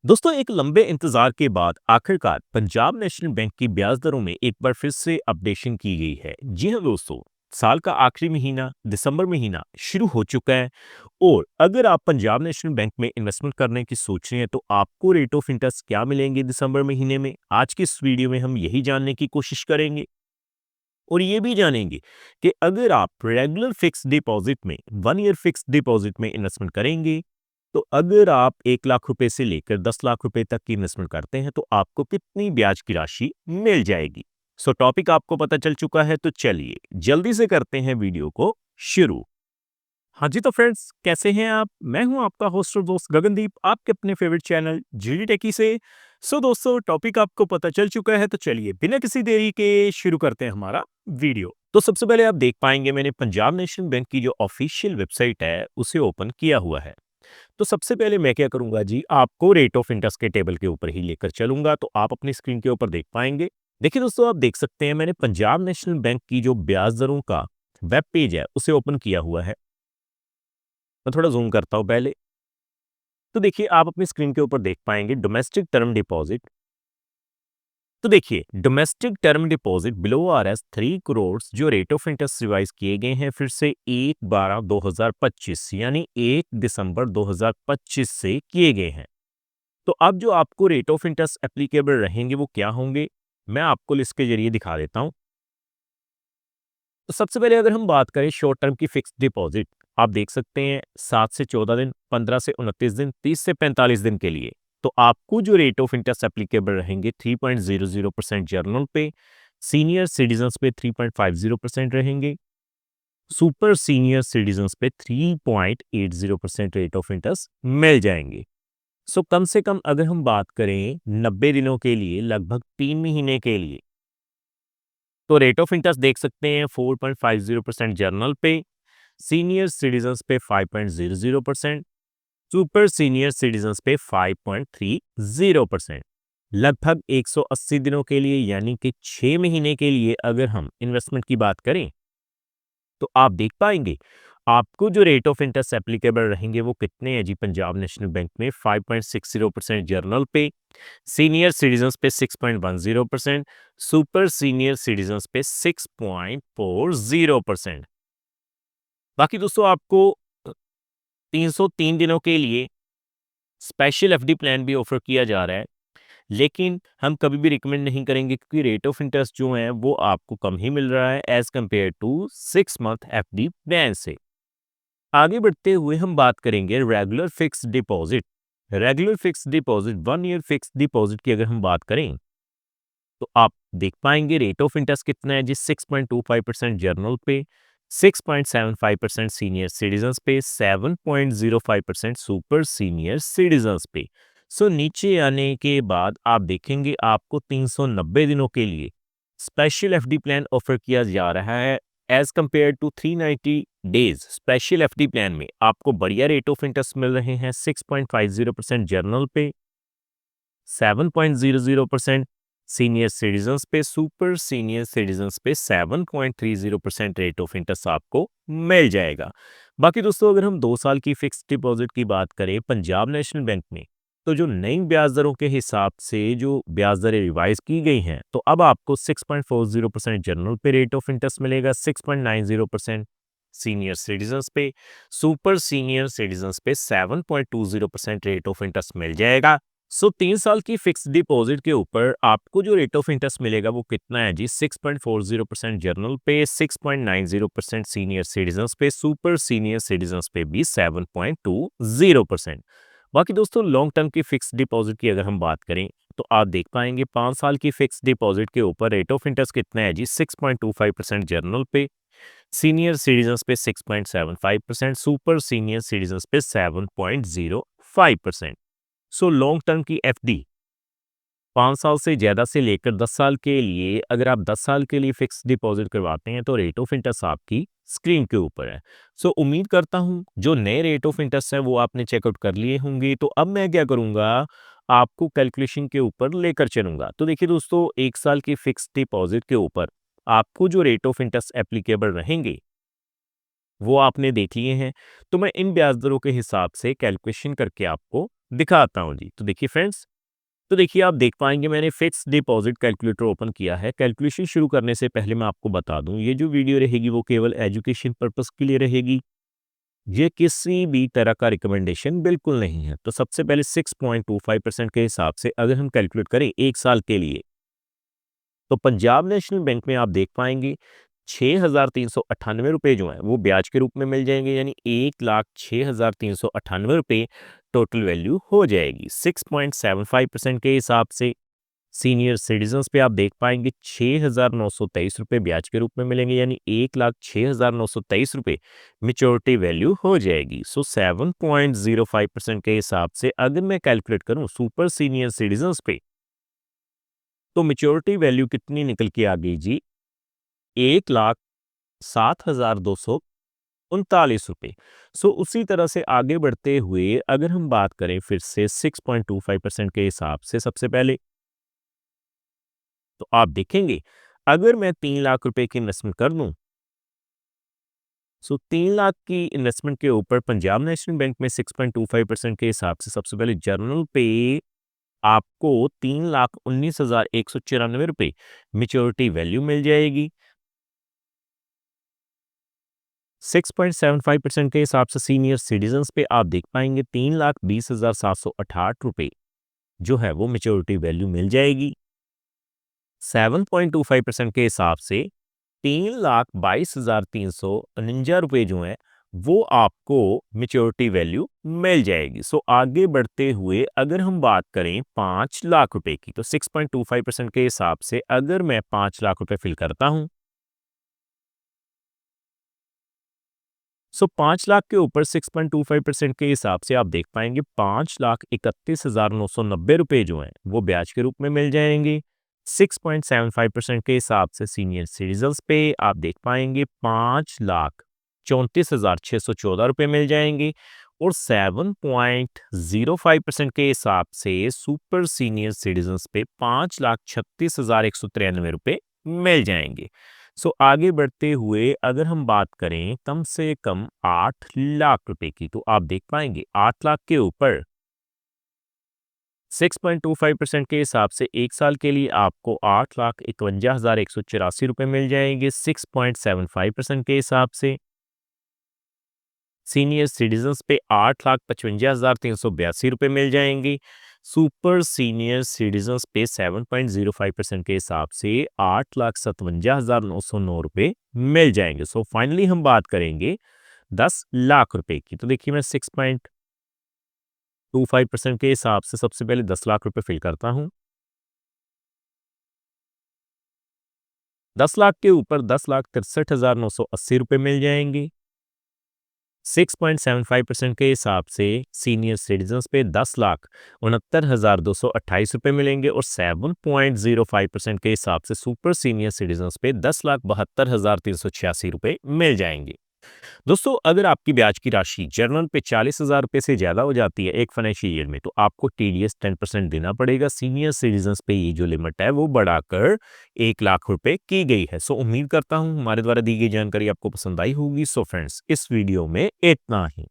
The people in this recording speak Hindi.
दोस्तों एक लंबे इंतजार के बाद आखिरकार पंजाब नेशनल बैंक की ब्याज दरों में एक बार फिर से अपडेशन की गई है। जी हाँ दोस्तों, साल का आखिरी महीना दिसंबर महीना शुरू हो चुका है और अगर आप पंजाब नेशनल बैंक में इन्वेस्टमेंट करने की सोच रहे हैं तो आपको रेट ऑफ इंटरेस्ट क्या मिलेंगे दिसंबर महीने में। आज की इस वीडियो में हम यही जानने की कोशिश करेंगे और ये भी जानेंगे कि अगर आप रेगुलर फिक्स डिपॉजिट में 1 ईयर फिक्स डिपॉजिट में इन्वेस्टमेंट करेंगे तो अगर आप 1 लाख रुपए से लेकर 10 लाख रुपए तक की इन्वेस्टमेंट करते हैं तो आपको कितनी ब्याज की राशि मिल जाएगी। सो टॉपिक आपको पता चल चुका है तो चलिए जल्दी से करते हैं वीडियो को शुरू। हाँ जी, तो फ्रेंड्स कैसे हैं आप? मैं हूं आपका होस्ट और दोस्त गगनदीप, आपके अपने फेवरेट चैनल जीडी टेकी से। सो दोस्तों टॉपिक आपको पता चल चुका है तो चलिए बिना किसी देरी के शुरू करते हैं हमारा वीडियो। तो सबसे पहले आप देख पाएंगे मैंने पंजाब नेशनल बैंक की जो ऑफिशियल वेबसाइट है उसे ओपन किया हुआ है। तो सबसे पहले मैं क्या करूंगा जी, आपको रेट ऑफ इंटरेस्ट के टेबल के ऊपर ही लेकर चलूंगा तो आप अपनी स्क्रीन के ऊपर देख पाएंगे। देखिए दोस्तों, आप देख सकते हैं मैंने पंजाब नेशनल बैंक की जो ब्याज दरों का वेब पेज है उसे ओपन किया हुआ है। मैं थोड़ा जूम करता हूं पहले। तो देखिए आप अपनी स्क्रीन के ऊपर देख पाएंगे डोमेस्टिक टर्म डिपॉजिट। तो देखिए domestic term deposit below R S 3 crore जो रेट ऑफ इंटरेस्ट रिवाइज किए गए हैं फिर से 1/12/2025 यानी 1 दिसंबर 2025 से किए गए हैं। तो अब जो आपको रेट ऑफ इंटरेस्ट एप्लीकेबल रहेंगे वो क्या होंगे, मैं आपको लिस्ट के जरिए दिखा देता हूं। तो सबसे पहले अगर हम बात करें शॉर्ट टर्म की फिक्स्ड डिपॉजिट, आप देख सकते हैं 7 से 14 दिन, 15 से 29 दिन, 30 से 45 दिन के लिए। तो आपको जो रेट ऑफ इंटरेस्ट एप्लीकेबल रहेंगे 3.00% जर्नल पे, सीनियर सिटीजन्स पे 3.50% रहेंगे, सुपर सीनियर सिटीजन्स पे 3.80% रेट ऑफ इंटरेस्ट मिल जाएंगे। सो कम से कम अगर हम बात करें 90 दिनों के लिए, लगभग 3 महीने के लिए, तो रेट ऑफ इंटरेस्ट देख सकते हैं 4.50% जर्नल पे, सीनियर सिटीजन्स पे 5.00%, सुपर सीनियर सिटीजन्स पे 5.30%। लगभग 180 दिनों के लिए यानी कि 6 महीने के लिए अगर हम इन्वेस्टमेंट की बात करें तो आप देख पाएंगे आपको जो रेट ऑफ इंटरेस्ट एप्लीकेबल रहेंगे वो कितने हैं जी। पंजाब नेशनल बैंक में 5.60% जर्नल पे, सीनियर सिटीजन्स पे 6.10%, सुपर सीनियर सिटीजन्स पे 6.40%। बाकी दोस्तों आपको 303 दिनों के लिए स्पेशल एफडी प्लान भी ऑफर किया जा रहा है, लेकिन हम कभी भी रिकमेंड नहीं करेंगे क्योंकि रेट ऑफ इंटरेस्ट जो है वो आपको कम ही मिल रहा है as compare to 6 month FD plan से। आगे बढ़ते हुए हम बात करेंगे regular fix deposit. Regular fix deposit 1 year fix deposit की अगर हम बात करें तो आप देख पाएंगे रेट ऑफ इंटरेस्ट कितना है जी। 6.25% जर्नल पे, 6.75% सीनियर सिटीजन्स पे, 7.05% सुपर सीनियर सिटीजन्स पे। सो नीचे आने के बाद आप देखेंगे आपको 390 दिनों के लिए स्पेशल एफडी प्लान ऑफर किया जा रहा है as compare to 390 days. Special FD plan में आपको बढ़िया रेट ऑफ इंटरेस्ट मिल रहे हैं 6.50% जर्नल पे, 7.00% सीनियर सिटीजन्स पे, सुपर सीनियर सिटीजन्स पे 7.30% रेट ऑफ इंटरेस्ट आपको मिल जाएगा। बाकी दोस्तों अगर हम 2 साल की फिक्स डिपॉजिट की बात करें पंजाब नेशनल बैंक में, तो जो नई ब्याज दरों के हिसाब से जो ब्याज दरें रिवाइज की गई हैं तो अब आपको 6.40% जनरल पे रेट ऑफ इंटरेस्ट मिलेगा, 6.90% सीनियर सिटीजन्स पे, सुपर सीनियर सिटीजन्स पे 7.20% रेट ऑफ इंटरेस्ट मिल जाएगा। सो 3 साल की फिक्स डिपॉजिट के ऊपर आपको जो रेट ऑफ इंटरेस्ट मिलेगा वो कितना है जी। 6.40% जर्नल पे, 6.90% सीनियर सिटीजन्स पे, सुपर सीनियर सिटीजन्स पे भी 7.20%। बाकी दोस्तों लॉन्ग टर्म की फिक्स डिपॉजिट की अगर हम बात करें तो आप देख पाएंगे 5 साल की फिक्स डिपॉजिट के ऊपर रेट ऑफ इंटरेस्ट कितना है जी। 6.25% जर्नल पे, सीनियर सिटीजन्स पे 6.75%, सुपर सीनियर सिटीजन्स पे 7.05%। सो लॉन्ग टर्म की एफडी 5 साल से ज्यादा से लेकर 10 साल के लिए अगर आप 10 साल के लिए फिक्स डिपॉजिट करवाते हैं तो रेट ऑफ इंटरेस्ट आपकी स्क्रीन के ऊपर है। सो उम्मीद करता हूं जो नए रेट ऑफ इंटरेस्ट है वो आपने चेकआउट कर लिए होंगे। तो अब मैं क्या करूंगा, आपको कैलकुलेशन के ऊपर लेकर चलूंगा। तो देखिए दोस्तों 1 साल की फिक्स डिपॉजिट के ऊपर आपको जो रेट ऑफ इंटरेस्ट एप्लीकेबल रहेंगे वो आपने देख लिए हैं। तो मैं इन ब्याज दरों के हिसाब से कैलकुलेशन करके आपको दिखाता हूँ जी। तो देखिए फ्रेंड्स, तो देखिए आप देख पाएँगे मैंने फिक्स्ड डिपॉज़िट कैलकुलेटर ओपन किया है। कैलकुलेशन शुरू करने से पहले मैं आपको बता दूँ, ये जो वीडियो रहेगी वो केवल एजुकेशन पर्पज़ के लिए रहेगी। ये किसी भी तरह का रिकमेंडेशन बिल्कुल नहीं है। तो सबसे पहले 6.25% के हिसाब से अगर हम कैलकुलेट करें 1 साल के लिए, तो पंजाब नेशनल बैंक में आप देख पाएँगे ₹6,398 जो हैं वो ब्याज के रूप में मिल जाएँगे, यानी 1,06,398 रुपए टोटल वैल्यू हो जाएगी। 6.75% के हिसाब से सीनियर सिटीजन्स पे आप देख पाएँगे ₹6,923 ब्याज के रूप में मिलेंगे, यानी 1,06,923 रुपए मैच्योरिटी वैल्यू हो जाएगी। सो 7.05% के हिसाब से अगर मैं कैलकुलेट करूँ सुपर सीनियर सिटीजन्स पे, तो मैच्योरिटी वैल्यू कितनी निकल के आ गई जी? 1,07,239 रुपए। सो उसी तरह से आगे बढ़ते हुए अगर हम बात करें फिर से 6.25% के हिसाब से सबसे पहले, तो आप देखेंगे अगर मैं 3 लाख रुपए की इन्वेस्टमेंट कर दूं, सो 3 लाख की इन्वेस्टमेंट के ऊपर पंजाब नेशनल बैंक में 6.25% के हिसाब से सबसे पहले जर्नल पे आपको 3,19,194 रुपए मैच्योरिटी वैल्यू मिल जाएगी। 6.75% के हिसाब से सीनियर सिटीजन्स पे आप देख पाएंगे 3,20,768 रुपए जो है वो मैच्योरिटी वैल्यू मिल जाएगी। 7.25% के हिसाब से 3,22,349 रुपए जो है वो आपको मैच्योरिटी वैल्यू मिल जाएगी। सो आगे बढ़ते हुए अगर हम बात करें 5 लाख रुपए की, तो 6.25% के हिसाब से अगर मैं 5 लाख रुपए फिल करता हूं, सो 5 लाख के ऊपर 6.25% के हिसाब से आप देख पाएंगे 5,31,990 रुपए जो हैं वो ब्याज के रूप में मिल जाएंगे। 6.75% के हिसाब से सीनियर सिटीजन्स पे आप देख पाएंगे 5,34,614 रुपए मिल जाएंगे, और 7.05% के हिसाब से सुपर सीनियर सिटीजन्स पे 5,36,193 रुपए मिल जाएंगे। सो आगे बढ़ते हुए अगर हम बात करें कम से कम 8 लाख रुपए की, तो आप देख पाएंगे 8 लाख के ऊपर 6.25% के हिसाब से 1 साल के लिए आपको 8,51,184 रुपए मिल जाएंगे। 6.75% के हिसाब से सीनियर सिटीजन्स पे 8,55,382 रुपए मिल जाएंगे। सुपर सीनियर सिटीजन्स पे 7.05% के हिसाब से 8,57,909 रुपए मिल जाएंगे। सो फाइनली हम बात करेंगे 10 लाख रुपए की। तो देखिए मैं 6.25% के हिसाब से सबसे पहले 10 लाख रुपए फिल करता हूँ। 10 लाख के ऊपर 10,63,980 रुपए मिल जाएंगे। 6.75% के हिसाब से सीनियर सिटीजन्स पे 10,69,228 रुपए मिलेंगे, और 7.05% के हिसाब से सुपर सीनियर सिटीजन्स पे 10,72,386 रुपए मिल जाएंगे। दोस्तों, अगर आपकी ब्याज की राशि जर्नल पे 40,000 रुपए से ज़्यादा हो जाती है एक फाइनेंशियल ईयर में, तो आपको टीडीएस 10% देना पड़ेगा। सीनियर सिटीजन्स पे ये जो लिमिट है वो बढ़ाकर 1 लाख रुपए की गई है। सो उम्मीद करता हूँ हमारे द्वारा दी गई जानकारी आपको पसंद आई होगी। सो फ्रेंड्स, इस वीडियो में इतना ही।